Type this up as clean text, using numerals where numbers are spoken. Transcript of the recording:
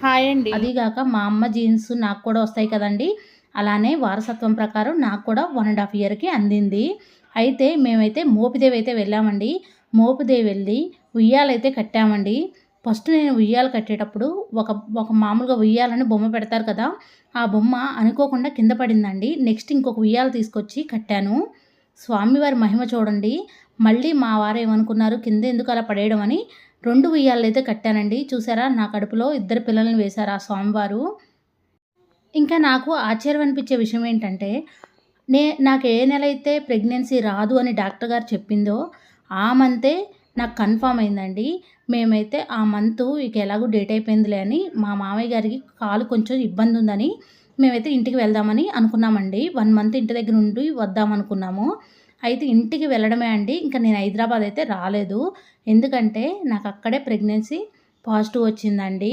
Hi అండి. అదీగాక మా అమ్మ జీన్స్ నాకు కూడా వస్తాయి కదండీ! అలానే వారసత్వం ప్రకారం నాకు కూడా 1 ½ ఇయర్‌కి అందింది. అయితే మేమైతే మోపిదేవి వెళ్ళామండి. మోపిదేవి వెళ్లి ఉయ్యాలైతే కట్టామండి. ఫస్ట్ నేను ఉయ్యాల కట్టేటప్పుడు ఒక ఒక మామూలుగా ఉయ్యాలని బొమ్మ పెడతారు కదా! ఆ బొమ్మ అనుకోకుండా కింద పడిందండి. నెక్స్ట్ ఇంకొక ఉయ్యాల తీసుకొచ్చి కట్టాను. స్వామివారి మహిమ చూడండి. మళ్ళీ మా వారేమనుకున్నారు కిందెందుకు అలా పడేయడం అని 2 ఉయ్యాలైతే కట్టానండి. చూసారా నా కడుపులో ఇద్దరు పిల్లల్ని వేశారు ఆ స్వామివారు. ఇంకా నాకు ఆశ్చర్యం అనిపించే విషయం ఏంటంటే, నాకు ఏ నెలైతే ప్రెగ్నెన్సీ రాదు అని డాక్టర్ గారు చెప్పిందో, ఆ మంతే నాకు కన్ఫర్మ్ అయిందండి. మేమైతే ఆ మంతు ఇక ఎలాగో డేట్ అయిపోయిందిలే అని మా మామయ్య గారికి కాలు కొంచెం ఇబ్బందుందని మేమైతే ఇంటికి వెళ్దామని అనుకున్నామండి. 1 మంత్ ఇంటి దగ్గర ఉండి వద్దామనుకున్నాము. అయితే ఇంటికి వెళ్ళడమే అండి. ఇంక నేను హైదరాబాద్ అయితే రాలేదు. ఎందుకంటే నాకక్కడే ప్రెగ్నెన్సీ పాజిటివ్ వచ్చిందండి.